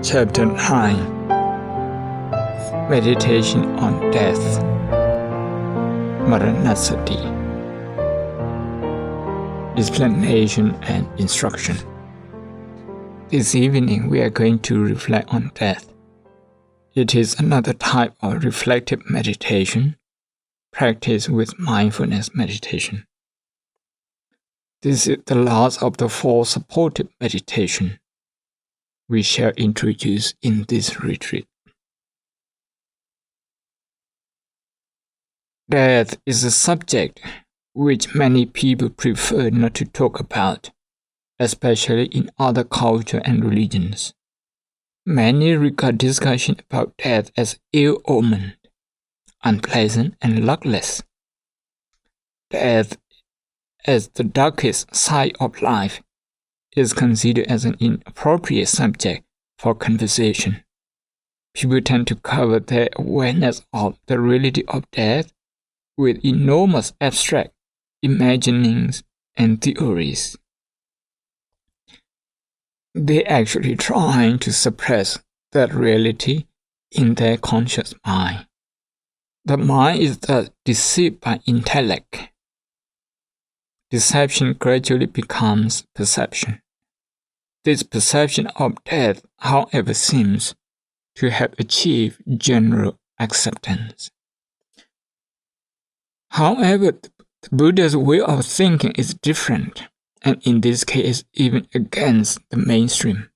Chapter 9 Meditation on Death Maranasati Explanation and Instruction. This evening we are going to reflect on death. It is another type of reflective meditation practiced with mindfulness meditation. This is the last of the 4 supportive meditation we shall introduce in this retreat. Death is a subject which many people prefer not to talk about, especially in other cultures and religions. Many regard discussion about death as ill-omened, unpleasant, and luckless. Death, as the darkest side of life, is considered as an inappropriate subject for conversation. People tend to cover their awareness of the reality of death with enormous abstract imaginings and theories. They actually trying to suppress that reality in their conscious mind. The mind is thus deceived by intellect. Deception gradually becomes perception. This perception of death, however, seems to have achieved general acceptance. However, the Buddha's way of thinking is different, and in this case even against the mainstream.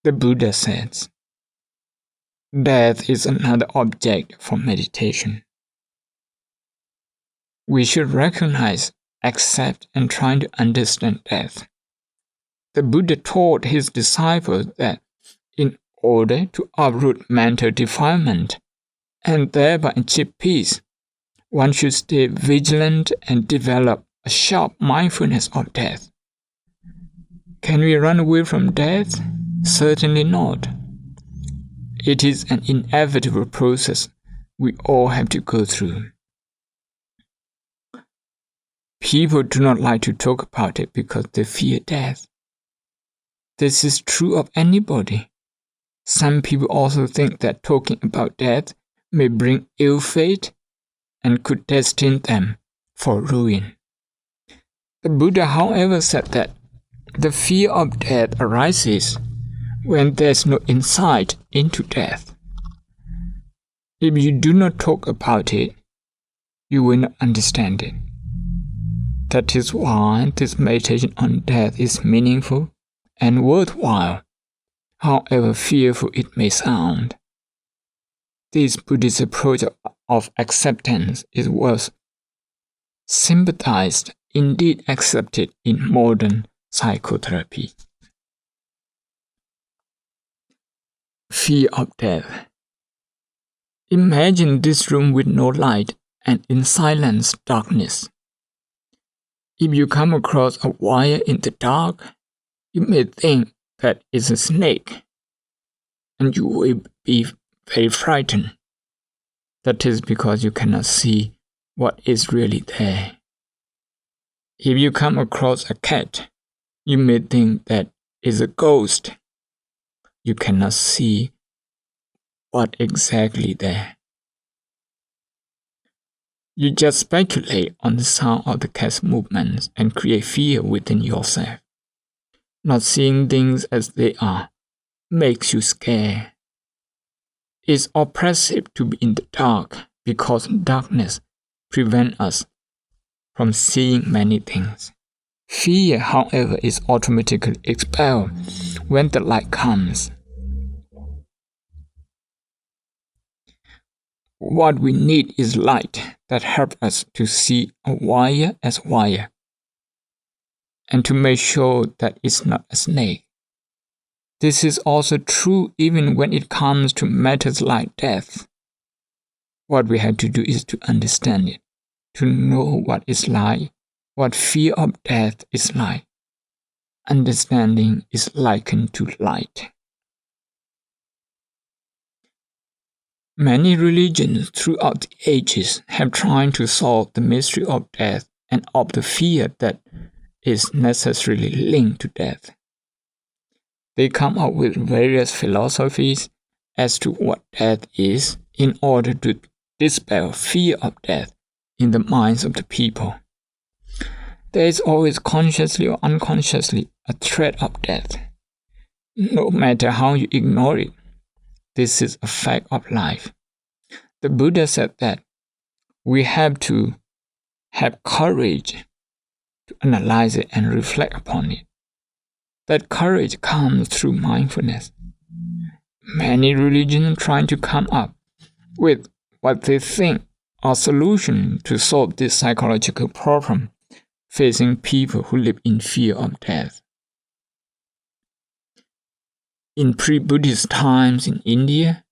The Buddha says, death is another object for meditation. We should recognize, accept, and try to understand death. The Buddha taught his disciples that in order to uproot mental defilement and thereby achieve peace, one should stay vigilant and develop a sharp mindfulness of death. Can we run away from death? Certainly not. It is an inevitable process we all have to go through. People do not like to talk about it because they fear death. This is true of anybody. Some people also think that talking about death may bring ill fate and could destine them for ruin. The Buddha, however, said that the fear of death arises when there is no insight into death. If you do not talk about it, you will not understand it. That is why this meditation on death is meaningful and worthwhile, however fearful it may sound. This Buddhist approach of acceptance is worth sympathized, indeed accepted in modern psychotherapy. Fear of death. Imagine this room with no light and in silence darkness. If you come across a wire in the dark, you may think that it's a snake, and you will be very frightened. That is because you cannot see what is really there. If you come across a cat, you may think that it's a ghost. You cannot see what exactly there. You just speculate on the sound of the cat's movements and create fear within yourself. Not seeing things as they are makes you scared. It's oppressive to be in the dark because darkness prevents us from seeing many things. Fear, however, is automatically expelled when the light comes. What we need is light that helps us to see a wire as wire, and to make sure that it's not a snake. This is also true even when it comes to matters like death. What we have to do is to understand it, to know what it's like, what fear of death is like. Understanding is likened to light. Many religions throughout the ages have tried to solve the mystery of death and of the fear that is necessarily linked to death. They come up with various philosophies as to what death is in order to dispel fear of death in the minds of the people. There is always consciously or unconsciously a threat of death. No matter how you ignore it, this is a fact of life. The Buddha said that we have to have courage to analyze it and reflect upon it. That courage comes through mindfulness. Many religions try to come up with what they think are solutions to solve this psychological problem facing people who live in fear of death. In pre-Buddhist times in India,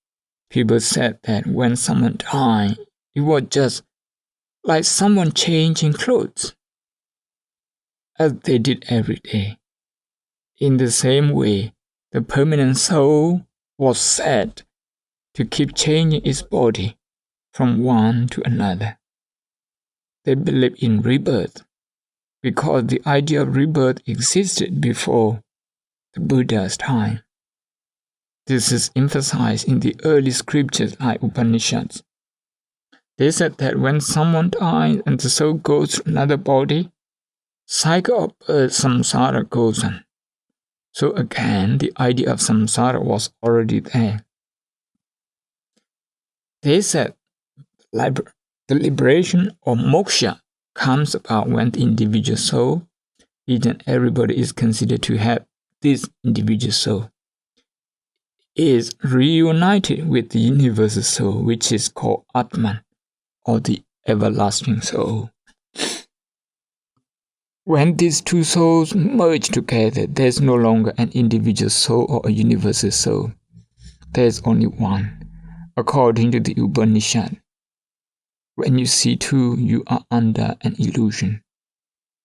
people said that when someone died, it was just like someone changing clothes, as they did every day. In the same way, the permanent soul was said to keep changing its body from one to another. They believed in rebirth because the idea of rebirth existed before the Buddha's time. This is emphasized in the early scriptures like Upanishads. They said that when someone dies and the soul goes to another body, cycle of birth samsara goes on. So again, the idea of samsara was already there. They said the liberation or moksha comes about when the individual soul, each and everybody is considered to have this individual soul, is reunited with the universal soul, which is called Atman, or the everlasting soul. When these two souls merge together, there is no longer an individual soul or a universal soul. There is only one, according to the Upanishad. When you see two, you are under an illusion.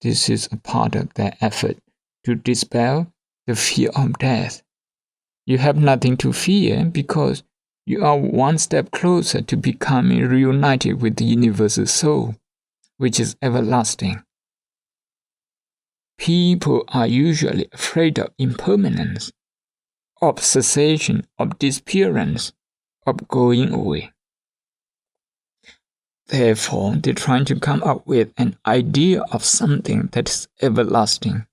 This is a part of their effort to dispel the fear of death. You have nothing to fear because you are one step closer to becoming reunited with the universal soul, which is everlasting. People are usually afraid of impermanence, of cessation, of disappearance, of going away. Therefore, they try to come up with an idea of something that is everlasting.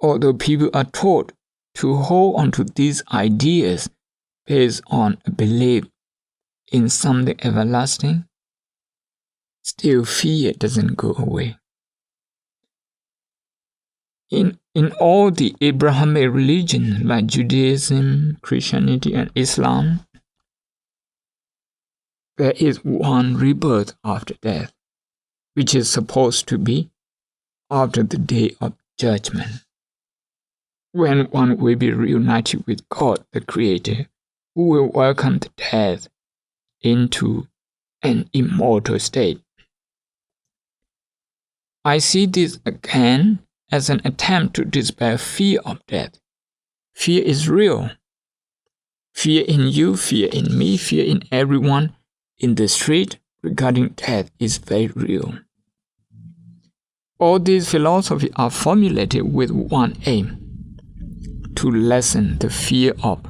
Although people are taught to hold on to these ideas based on a belief in something everlasting, still fear doesn't go away. In all the Abrahamic religions like Judaism, Christianity, and Islam, there is one rebirth after death, which is supposed to be after the day of judgment, when one will be reunited with God, the Creator, who will welcome the death into an immortal state. I see this again as an attempt to dispel fear of death. Fear is real. Fear in you, fear in me, fear in everyone in the street regarding death is very real. All these philosophies are formulated with one aim: to lessen the fear of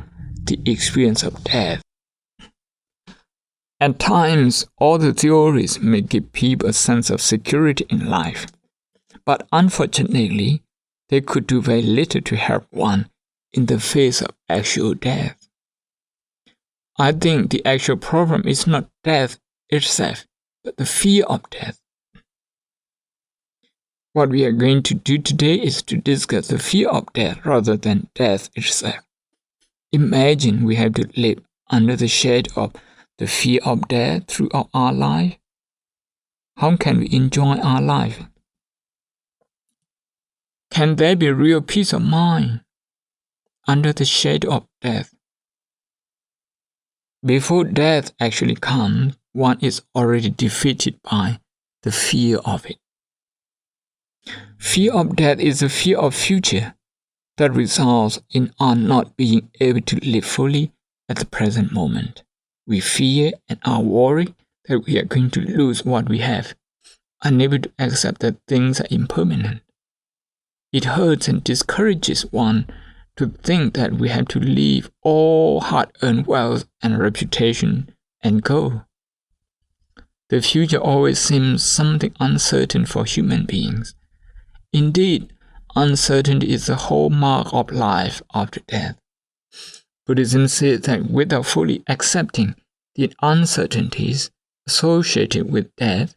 the experience of death. At times, all the theories may give people a sense of security in life, but unfortunately, they could do very little to help one in the face of actual death. I think the actual problem is not death itself, but the fear of death. What we are going to do today is to discuss the fear of death rather than death itself. Imagine we have to live under the shade of the fear of death throughout our life. How can we enjoy our life? Can there be real peace of mind under the shade of death? Before death actually comes, one is already defeated by the fear of it. Fear of death is a fear of future that results in our not being able to live fully at the present moment. We fear and are worried that we are going to lose what we have, unable to accept that things are impermanent. It hurts and discourages one to think that we have to leave all hard-earned wealth and reputation and go. The future always seems something uncertain for human beings. Indeed, uncertainty is the hallmark of life after death. Buddhism says that without fully accepting the uncertainties associated with death,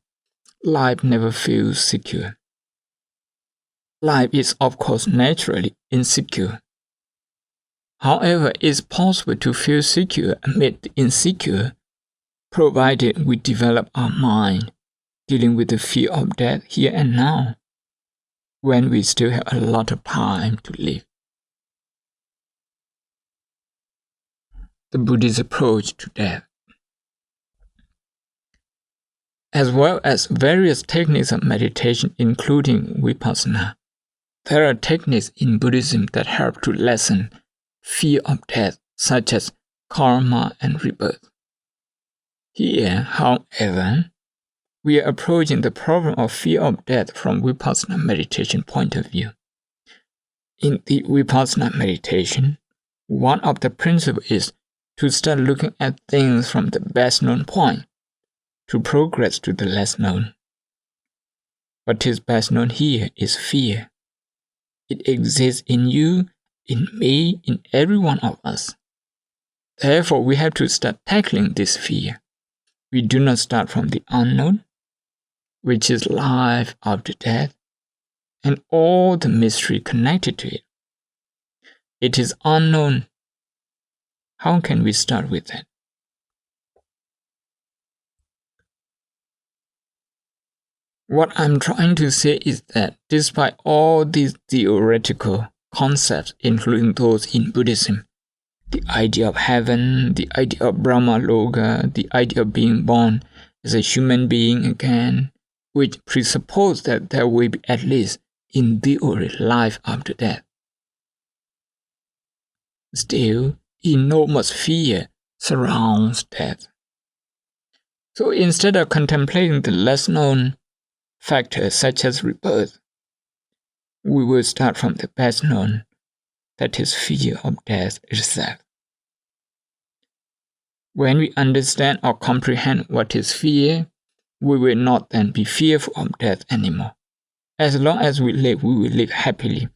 life never feels secure. Life is, of course, naturally insecure. However, it is possible to feel secure amid the insecure, provided we develop our mind dealing with the fear of death here and now, when we still have a lot of time to live. The Buddhist approach to death. As well as various techniques of meditation, including vipassana, there are techniques in Buddhism that help to lessen fear of death, such as karma and rebirth. Here, however, we are approaching the problem of fear of death from vipassana meditation point of view. In the vipassana meditation, one of the principles is to start looking at things from the best known point, to progress to the less known. What is best known here is fear. It exists in you, in me, in every one of us. Therefore, we have to start tackling this fear. We do not start from the unknown, which is life after death, and all the mystery connected to it. It is unknown. How can we start with that? What I'm trying to say is that despite all these theoretical concepts, including those in Buddhism, the idea of heaven, the idea of Brahma Loka, the idea of being born as a human being again, which presuppose that there will be at least in theory life after death. Still, enormous fear surrounds death. So instead of contemplating the less known factors such as rebirth, we will start from the best known, that is fear of death itself. When we understand or comprehend what is fear, we will not then be fearful of death anymore. As long as we live, we will live happily.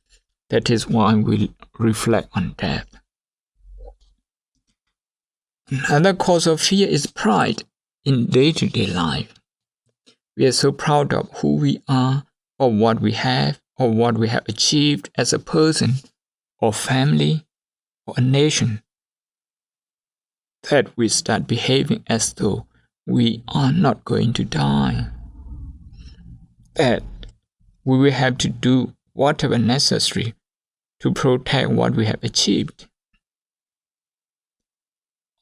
That is why we reflect on death. Another cause of fear is pride in day-to-day life. We are so proud of who we are, or what we have achieved as a person, or family, or a nation, that we start behaving as though we are not going to die. That we will have to do whatever necessary to protect what we have achieved.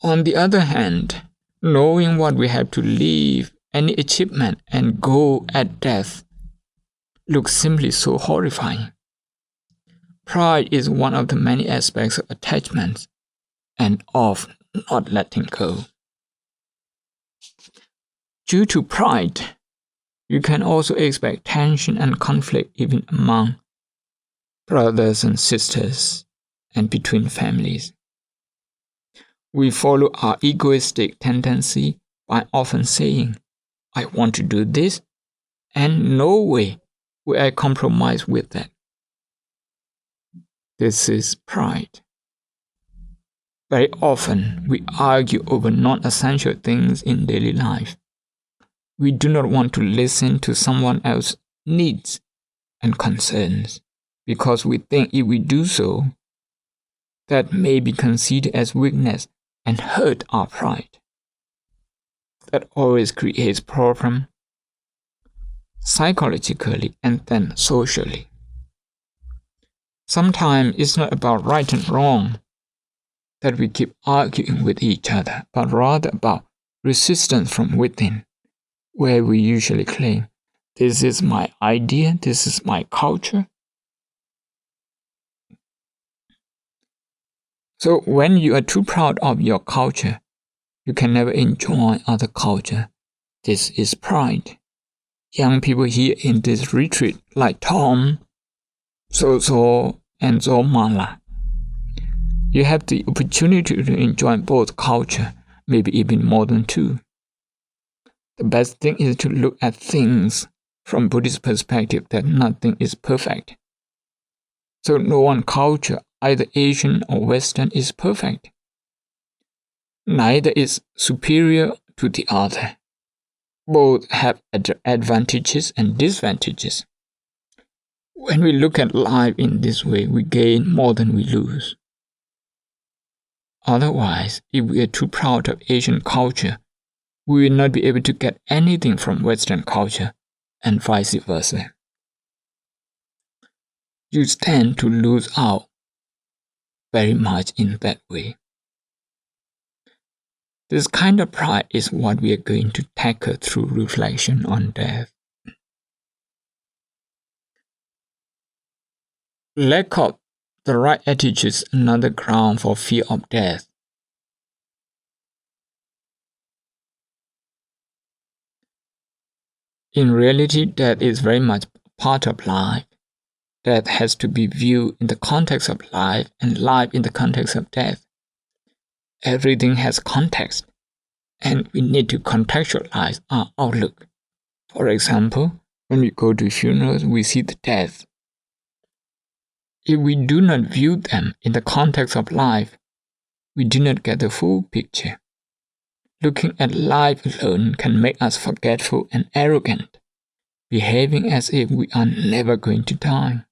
On the other hand, knowing what we have to leave, any achievement and go at death, looks simply so horrifying. Pride is one of the many aspects of attachment and of not letting go. Due to pride, you can also expect tension and conflict even among brothers and sisters and between families. We follow our egoistic tendency by often saying, I want to do this, and no way will I compromise with that. This is pride. Very often, we argue over non-essential things in daily life. We do not want to listen to someone else's needs and concerns, because we think if we do so, that may be considered as weakness and hurt our pride. That always creates problem psychologically and then socially. Sometimes it's not about right and wrong that we keep arguing with each other, but rather about resistance from within, where we usually claim, this is my idea, this is my culture. So when you are too proud of your culture, you can never enjoy other culture. This is pride. Young people here in this retreat, like Tom, So and Mala, you have the opportunity to enjoy both culture, maybe even more than two. The best thing is to look at things from Buddhist perspective that nothing is perfect. So no one culture, either Asian or Western, is perfect. Neither is superior to the other. Both have advantages and disadvantages. When we look at life in this way, we gain more than we lose. Otherwise, if we are too proud of Asian culture, we will not be able to get anything from Western culture, and vice versa. You stand to lose out very much in that way. This kind of pride is what we are going to tackle through reflection on death. Lack of the right attitude is another ground for fear of death. In reality, death is very much part of life. Death has to be viewed in the context of life and life in the context of death. Everything has context, and we need to contextualize our outlook. For example, when we go to funerals, we see the death. If we do not view them in the context of life, we do not get the full picture. Looking at life alone can make us forgetful and arrogant, behaving as if we are never going to die.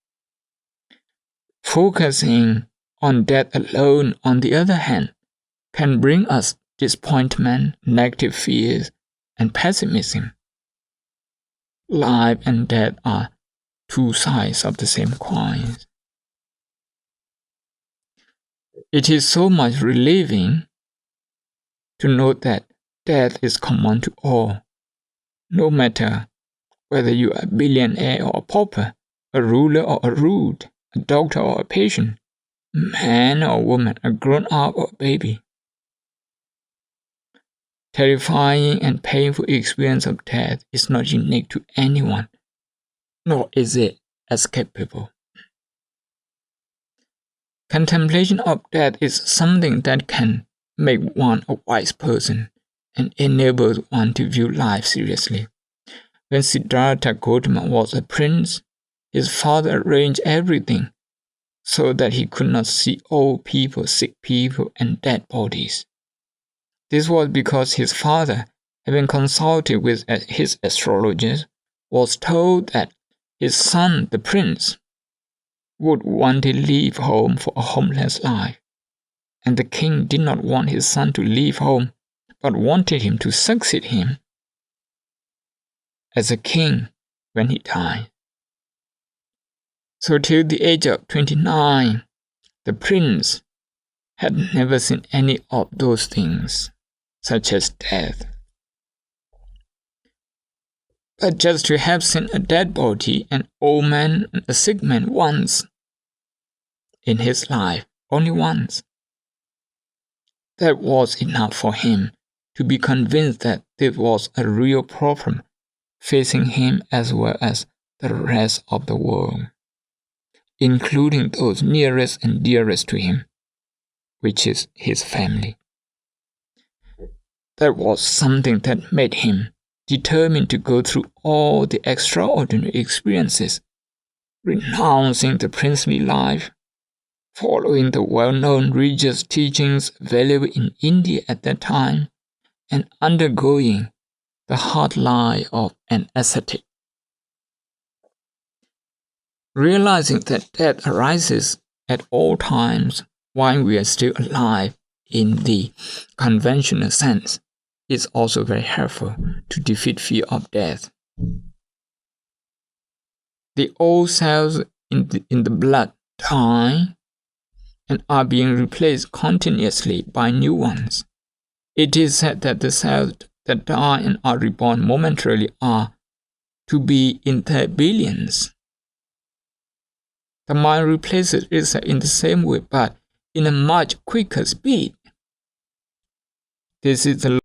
Focusing on death alone, on the other hand, can bring us disappointment, negative fears, and pessimism. Life and death are two sides of the same coin. It is so much relieving to note that death is common to all, no matter whether you are a billionaire or a pauper, a ruler or a rude, a doctor or a patient, man or woman, a grown-up or a baby. Terrifying and painful experience of death is not unique to anyone, nor is it escapable. Contemplation of death is something that can make one a wise person and enables one to view life seriously. When Siddhartha Gautama was a prince, his father arranged everything so that he could not see old people, sick people, and dead bodies. This was because his father, having consulted with his astrologers, was told that his son, the prince, would one day leave home for a homeless life. And the king did not want his son to leave home, but wanted him to succeed him as a king when he died. So till the age of 29, the prince had never seen any of those things, such as death. But just to have seen a dead body, an old man, and a sick man once in his life, only once, that was enough for him to be convinced that this was a real problem facing him as well as the rest of the world, including those nearest and dearest to him, which is his family. That was something that made him determined to go through all the extraordinary experiences, renouncing the princely life, following the well-known religious teachings available in India at that time, and undergoing the hard life of an ascetic. Realizing that death arises at all times while we are still alive in the conventional sense is also very helpful to defeat fear of death. The old cells in the blood die and are being replaced continuously by new ones. It is said that the cells that die and are reborn momentarily are to be in the billions. The mind replaces itself in the same way, but in a much quicker speed. This is the